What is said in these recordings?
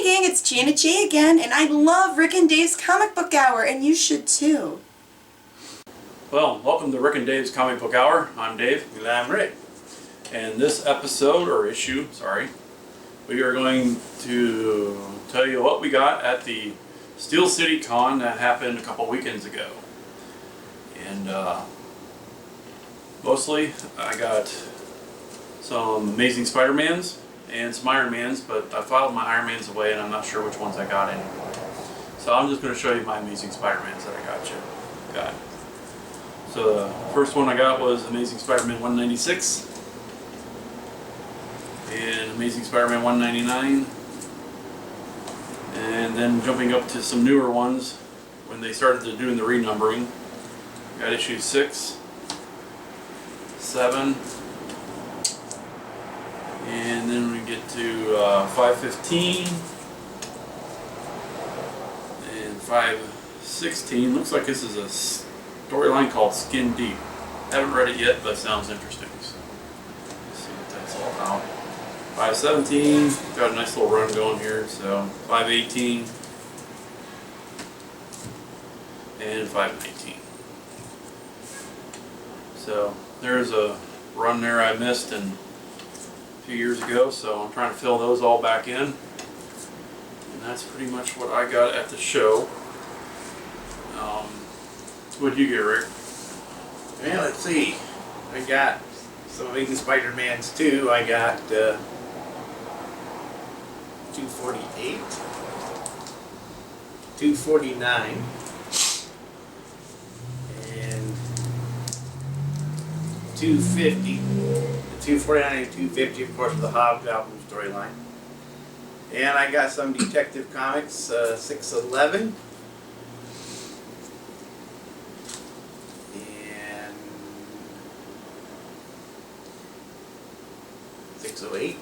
Hey gang, it's Janet J again, and I love Rick and Dave's Comic Book Hour, and you should too. Well, welcome to Rick and Dave's Comic Book Hour. I'm Dave. And I'm Rick. And this episode, or issue, we are going to tell you what we got at the Steel City Con that happened a couple weekends ago. And mostly I got some Amazing Spider-Mans and some Iron Mans, but I filed my Iron Mans away and I'm not sure which ones I got anymore. So I'm just going to show you my Amazing Spider-Mans that I got. So the first one I got was Amazing Spider-Man 196 and Amazing Spider-Man 199, and then jumping up to some newer ones when they started doing the renumbering. Got issue 6, 7, and then we get to 515 and 516. Looks like this is a storyline called Skin Deep. Haven't read it yet, but sounds interesting. So let's see what that's all about. 517, got a nice little run going here. So 518 and 519. So there's a run there I missed a few years ago, so I'm trying to fill those all back in. And that's pretty much what I got at the show. What'd you get, Rick? Well, let's see. I got some Amazing Spider-Mans too. I got 248, 249, and 250. The 249 and 250, of course, with the Hobgoblin storyline. And I got some Detective Comics 611. 608,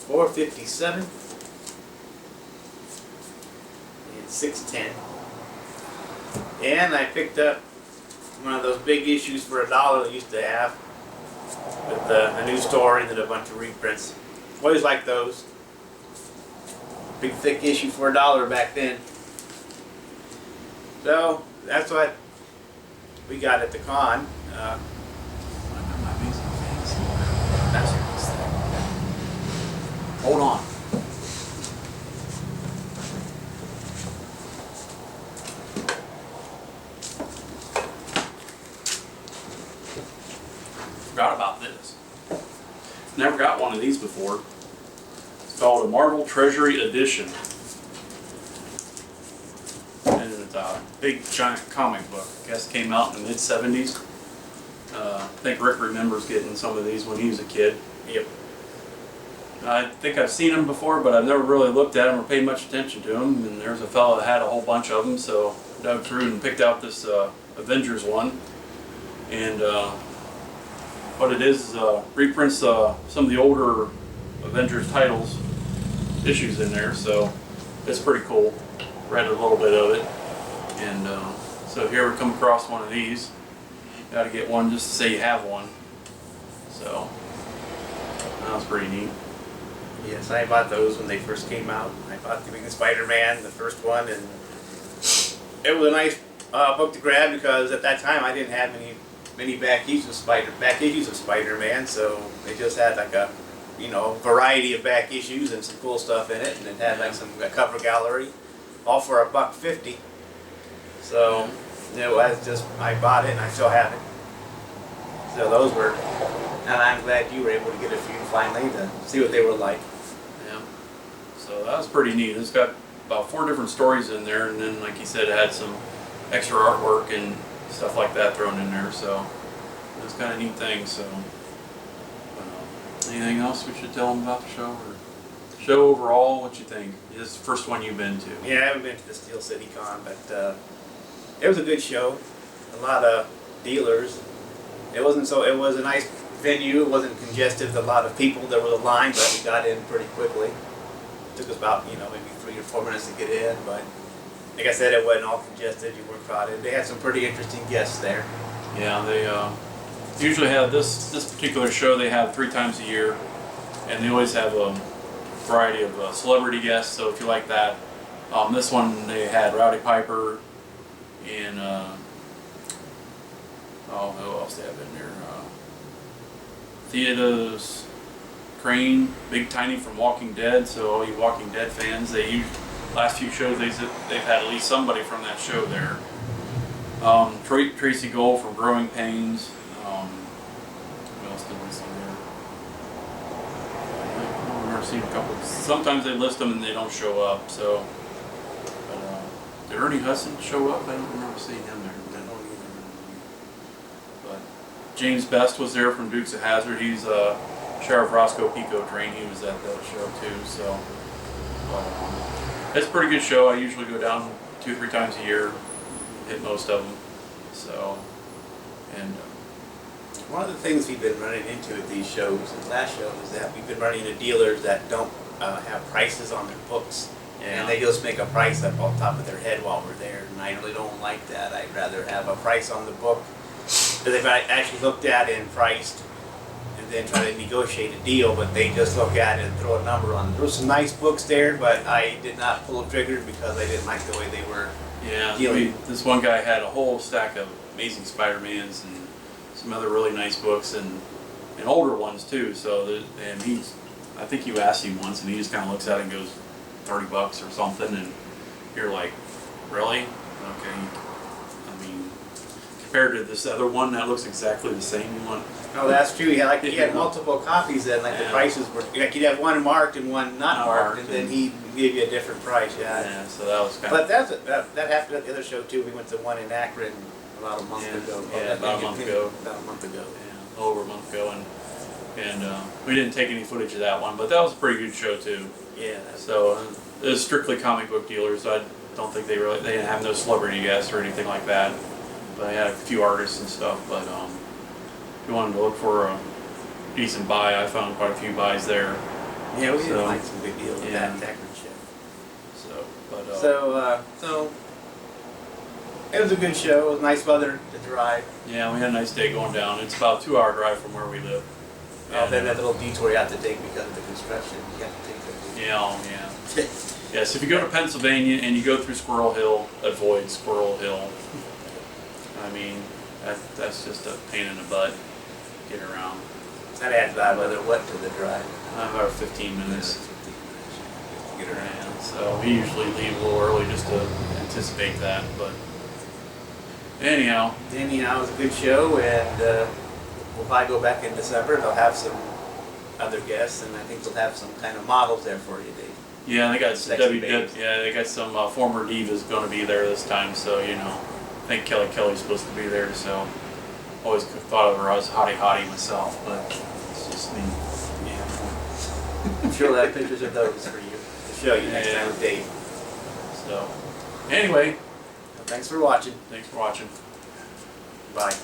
457, and 610. And I picked up one of those big issues for $1 they used to have with a new story and then a bunch of reprints. Always liked those. Big thick issue for $1 back then. So that's what we got at the con. Hold on. Forgot about this. Never got one of these before. It's called a Marvel Treasury Edition. And it's a big giant comic book. I guess it came out in the mid-70s. I think Rick remembers getting some of these when he was a kid. Yep. I think I've seen them before, but I've never really looked at them or paid much attention to them. And there's a fellow that had a whole bunch of them, so I dug through and picked out this Avengers one. And what it is reprints some of the older Avengers titles, issues in there, so it's pretty cool. Read a little bit of it. And so here we come across one of these. Got to get one just to say you have one. So that was pretty neat. Yes, I bought those when they first came out. I bought the Amazing Spider-Man, the first one, and it was a nice book to grab because at that time I didn't have many back issues of Spider-Man, so they just had like a variety of back issues and some cool stuff in it, and it had like a cover gallery, all for $1.50. So it was just, I bought it and I still have it. So those were, and I'm glad you were able to get a few finally to see what they were like. Yeah. So that was pretty neat. It's got about 4 different stories in there, and then, like he said, it had some extra artwork and stuff like that thrown in there. So it was kind of neat thing. So anything else we should tell them about the show? Or show overall, what you think? This is the first one you've been to. Yeah, I haven't been to the Steel City Con, but it was a good show. A lot of dealers. It was a nice venue. It wasn't congested with a lot of people. There was a line, but we got in pretty quickly. It took us about maybe 3 or 4 minutes to get in, but like I said, it wasn't all congested. You weren't crowded. They had some pretty interesting guests there. Yeah, they usually have this particular show they have 3 times a year, and they always have a variety of celebrity guests. So if you like that, this one they had Rowdy Piper and oh, who else they have in there? Theodos Crane, Big Tiny from Walking Dead. So all you Walking Dead fans, last few shows they've had at least somebody from that show there. Tracy Gold from Growing Pains. What else did we see there? I've never seen a couple. Sometimes they list them and they don't show up. So, but, did Ernie Hudson show up? I don't remember seeing him there. I don't either. But James Best was there from Dukes of Hazzard. He's Sheriff Roscoe Pico train. He was at that show too. So, but, it's a pretty good show. I usually go down 2-3 times a year. Hit most of them. So, and one of the things we've been running into at these shows, and last show, is that we've been running into dealers that don't have prices on their books, yeah. and they just make a price up on top of their head while we're there. And I really don't like that. I'd rather have a price on the book that they've actually looked at and priced, and then try to negotiate a deal. But they just look at it and throw a number on it. There were some nice books there, but I did not pull a trigger because I didn't like the way they were. yeah, dealing. this one guy had a whole stack of Amazing Spider-Mans and some other really nice books and older ones too. So and I think you asked him once, and he just kind of looks at it and goes, $30 or something, and you're like, really? Okay. I mean, compared to this other one that looks exactly the same, you want. No, that's true. He had multiple copies then, like the Yeah. prices were, like you'd have one marked and one not marked, and then he gave you a different price, yeah. Yeah, so that was kind But of. that happened at the other show too. We went to one in Akron about a month Yeah, ago. yeah, about a month ago. About a month ago. Yeah, over a month ago, and we didn't take any footage of that one, but that was a pretty good show too. Yeah. That's, So it was strictly comic book dealers. I don't think they didn't have no celebrity guests or anything like that. But they had a few artists and stuff. But if you wanted to look for a decent buy, I found quite a few buys there. yeah, we did so, like some good deals with yeah. that Akron show. So, but So it was a good show. It was nice weather to drive. yeah, we had a nice day going down. It's about a 2-hour drive from where we live. Then that little detour you have to take because of the construction. You have to take that. Yeah, oh, yeah. Yes, if you go to Pennsylvania and you go through Squirrel Hill, avoid Squirrel Hill. I mean, that's just a pain in the butt. Get around. That adds bad weather. What to the drive? About 15 minutes. Get around. And so we usually leave a little early just to anticipate that. But anyhow, It was a good show, and we'll probably go back in December. They'll have some other guests, and I think they'll have some kind of models there for you, Dave. yeah, they got some Sexy babes. they got some former divas going to be there this time. So I think Kelly's supposed to be there. So always thought of her as hottie myself, but it's just me. Yeah. I'm sure we'll have pictures of those for you to show you next Yeah. time with Dave. So anyway, So thanks for watching. thanks for watching. Bye.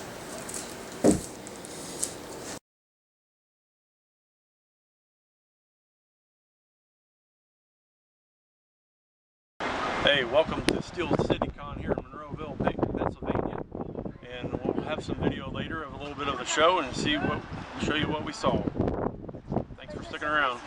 Hey, welcome to Steel City Con here in Monroeville, Pennsylvania, and we'll have some video later of a little bit of the show and show you what we saw. Thanks for sticking around.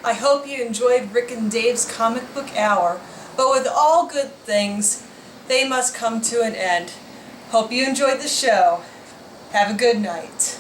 I hope you enjoyed Rick and Dave's Comic Book Hour, but with all good things, they must come to an end. Hope you enjoyed the show. Have a good night.